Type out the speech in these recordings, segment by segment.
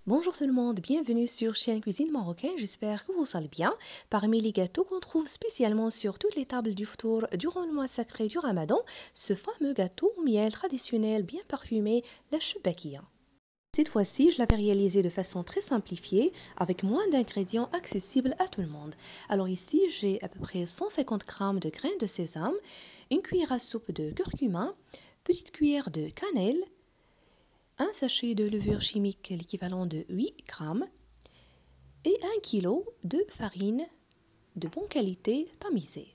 Bonjour tout le monde, bienvenue sur Chaîne Cuisine Marocaine, j'espère que vous allez bien. Parmi les gâteaux qu'on trouve spécialement sur toutes les tables du ftour durant le mois sacré du Ramadan, ce fameux gâteau au miel traditionnel bien parfumé, la choubakia. Cette fois-ci, je l'avais réalisé de façon très simplifiée, avec moins d'ingrédients accessibles à tout le monde. Alors ici, j'ai à peu près 150 g de graines de sésame, une cuillère à soupe de curcuma, petite cuillère de cannelle, un sachet de levure chimique l'équivalent de 8 grammes et 1 kg de farine de bonne qualité tamisée.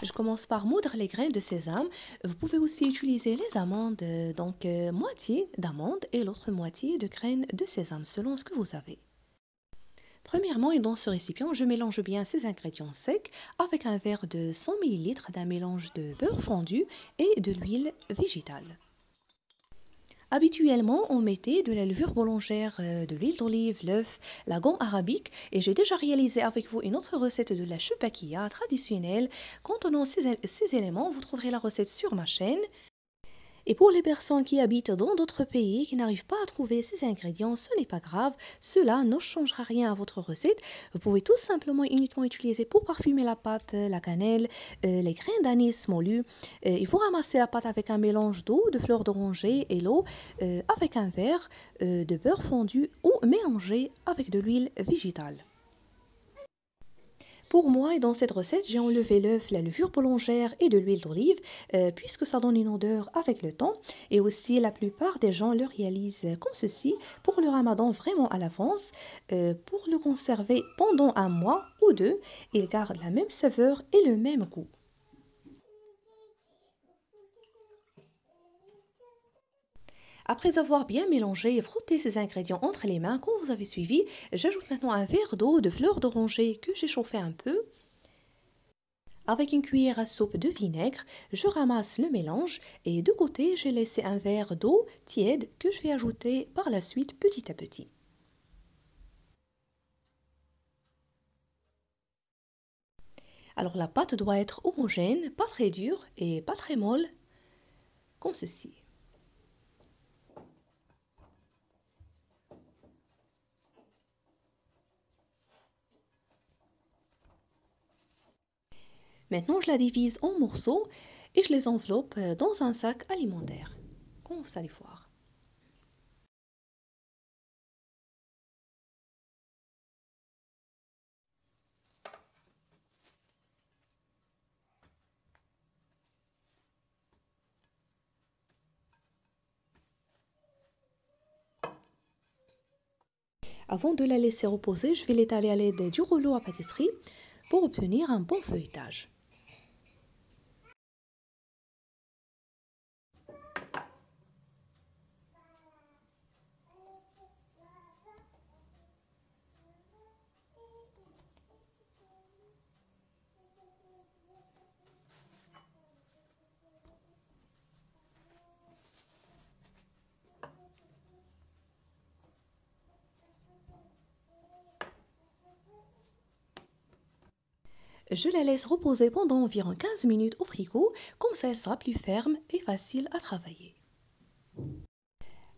Je commence par moudre les graines de sésame. Vous pouvez aussi utiliser les amandes, donc moitié d'amandes et l'autre moitié de graines de sésame selon ce que vous avez. Premièrement, et dans ce récipient, je mélange bien ces ingrédients secs avec un verre de 100 ml d'un mélange de beurre fondu et de l'huile végétale. Habituellement, on mettait de la levure boulangère, de l'huile d'olive, l'œuf, la gomme arabique et j'ai déjà réalisé avec vous une autre recette de la choupakia traditionnelle. Contenant ces éléments, vous trouverez la recette sur ma chaîne. Et pour les personnes qui habitent dans d'autres pays qui n'arrivent pas à trouver ces ingrédients, ce n'est pas grave, cela ne changera rien à votre recette. Vous pouvez tout simplement uniquement utiliser pour parfumer la pâte, la cannelle, les grains d'anis moulu. Il faut ramasser la pâte avec un mélange d'eau, de fleurs d'oranger et l'eau, avec un verre de beurre fondu ou mélangé avec de l'huile végétale. Pour moi, et dans cette recette, j'ai enlevé l'œuf, la levure boulangère et de l'huile d'olive, puisque ça donne une odeur avec le temps. Et aussi, la plupart des gens le réalisent comme ceci pour le ramadan vraiment à l'avance. Pour le conserver pendant un mois ou deux, il garde la même saveur et le même goût. Après avoir bien mélangé et frotté ces ingrédients entre les mains, comme vous avez suivi, j'ajoute maintenant un verre d'eau de fleur d'oranger que j'ai chauffé un peu. Avec une cuillère à soupe de vinaigre, je ramasse le mélange et de côté, j'ai laissé un verre d'eau tiède que je vais ajouter par la suite petit à petit. Alors la pâte doit être homogène, pas très dure et pas très molle, comme ceci. Maintenant, je la divise en morceaux et je les enveloppe dans un sac alimentaire, comme vous allez voir. Avant de la laisser reposer, je vais l'étaler à l'aide du rouleau à pâtisserie pour obtenir un bon feuilletage. Je la laisse reposer pendant environ 15 minutes au frigo, comme ça elle sera plus ferme et facile à travailler.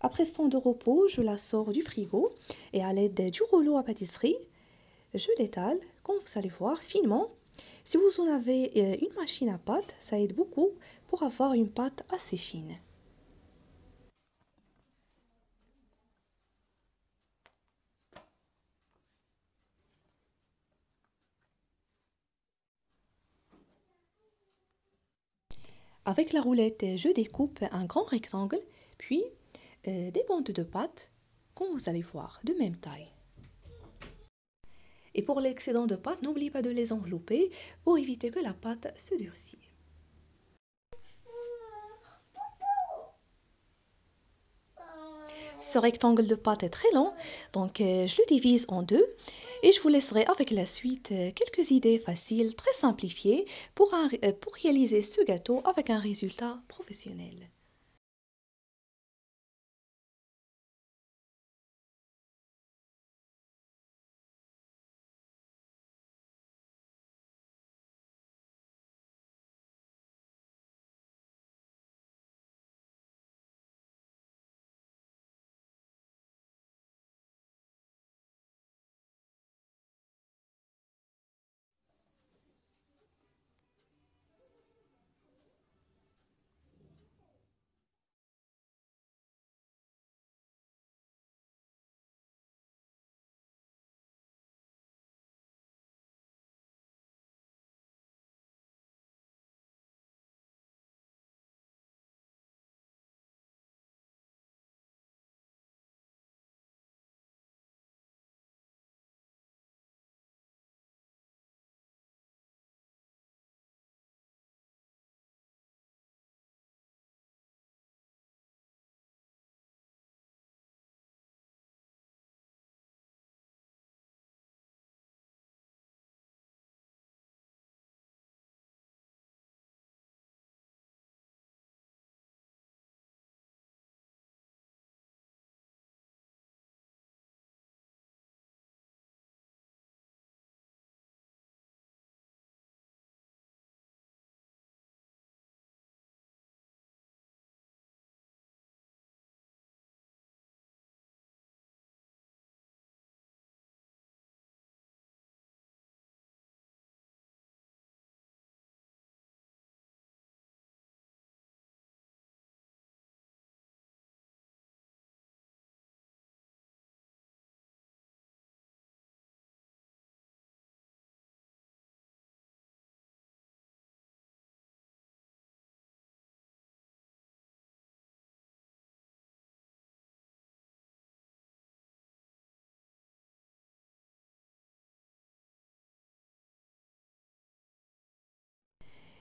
Après ce temps de repos, je la sors du frigo et à l'aide du rouleau à pâtisserie, je l'étale, comme vous allez voir, finement. Si vous en avez une machine à pâte, ça aide beaucoup pour avoir une pâte assez fine. Avec la roulette, je découpe un grand rectangle, puis des bandes de pâte, comme vous allez voir, de même taille. Et pour l'excédent de pâte, n'oubliez pas de les envelopper pour éviter que la pâte se durcisse. Ce rectangle de pâte est très long, donc je le divise en deux et je vous laisserai avec la suite quelques idées faciles, très simplifiées pour réaliser ce gâteau avec un résultat professionnel.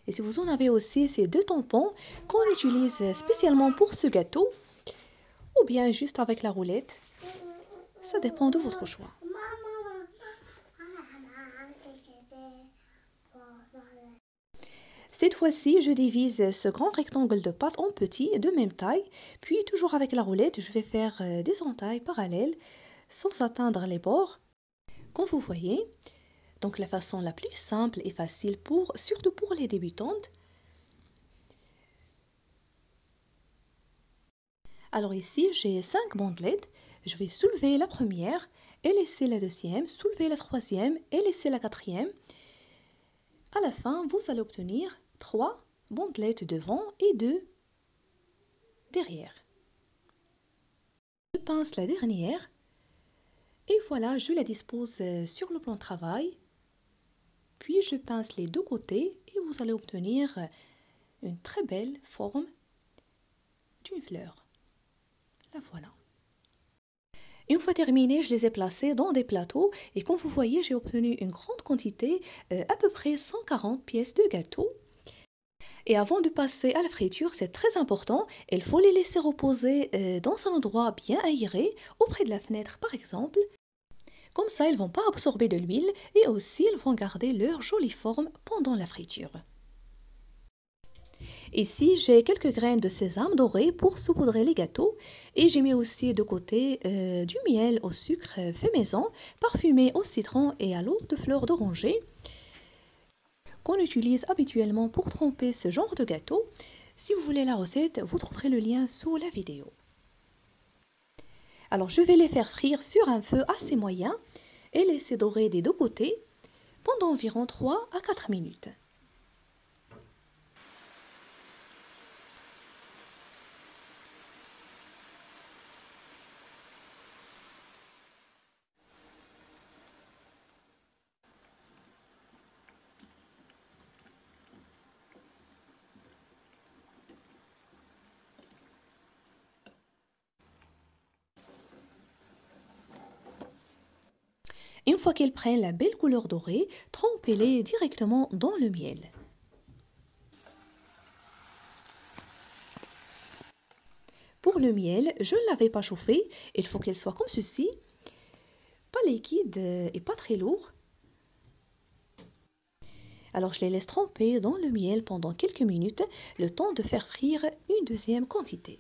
Et si vous en avez aussi ces deux tampons qu'on utilise spécialement pour ce gâteau, ou bien juste avec la roulette, ça dépend de votre choix. Cette fois-ci, je divise ce grand rectangle de pâte en petits de même taille, puis toujours avec la roulette, je vais faire des entailles parallèles sans atteindre les bords, comme vous voyez. Donc la façon la plus simple et facile surtout pour les débutantes. Alors ici, j'ai 5 bandelettes. Je vais soulever la première et laisser la deuxième, soulever la troisième et laisser la quatrième. À la fin, vous allez obtenir 3 bandelettes devant et 2 derrière. Je pince la dernière et voilà, je la dispose sur le plan de travail. Puis je pince les deux côtés et vous allez obtenir une très belle forme d'une fleur. La voilà. Une fois terminé, je les ai placés dans des plateaux et comme vous voyez, j'ai obtenu une grande quantité, à peu près 140 pièces de gâteau. Et avant de passer à la friture, c'est très important, il faut les laisser reposer dans un endroit bien aéré, auprès de la fenêtre par exemple. Comme ça, ils ne vont pas absorber de l'huile et aussi ils vont garder leur jolie forme pendant la friture. Ici, j'ai quelques graines de sésame doré pour saupoudrer les gâteaux et j'ai mis aussi de côté du miel au sucre fait maison, parfumé au citron et à l'eau de fleurs d'oranger qu'on utilise habituellement pour tremper ce genre de gâteau. Si vous voulez la recette, vous trouverez le lien sous la vidéo. Alors, je vais les faire frire sur un feu assez moyen et laisser dorer des deux côtés pendant environ 3 à 4 minutes. Une fois qu'ils prennent la belle couleur dorée, trempez-les directement dans le miel. Pour le miel, je ne l'avais pas chauffé, il faut qu'il soit comme ceci, pas liquide et pas très lourd. Alors je les laisse tremper dans le miel pendant quelques minutes, le temps de faire frire une deuxième quantité.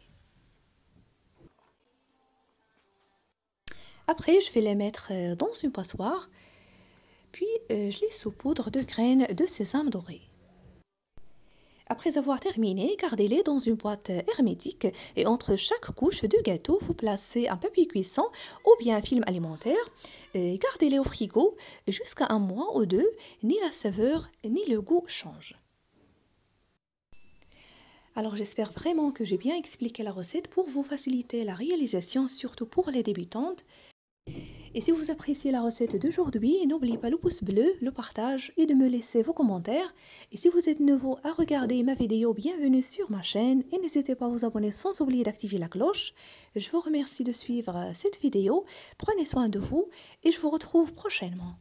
Après, je vais les mettre dans une passoire, puis je les saupoudre de graines de sésame doré. Après avoir terminé, gardez-les dans une boîte hermétique et entre chaque couche de gâteau, vous placez un papier cuisson ou bien un film alimentaire. Gardez-les au frigo jusqu'à un mois ou deux, ni la saveur ni le goût changent. Alors j'espère vraiment que j'ai bien expliqué la recette pour vous faciliter la réalisation, surtout pour les débutantes. Et si vous appréciez la recette d'aujourd'hui, n'oubliez pas le pouce bleu, le partage et de me laisser vos commentaires. Et si vous êtes nouveau à regarder ma vidéo, bienvenue sur ma chaîne et n'hésitez pas à vous abonner sans oublier d'activer la cloche. Je vous remercie de suivre cette vidéo, prenez soin de vous et je vous retrouve prochainement.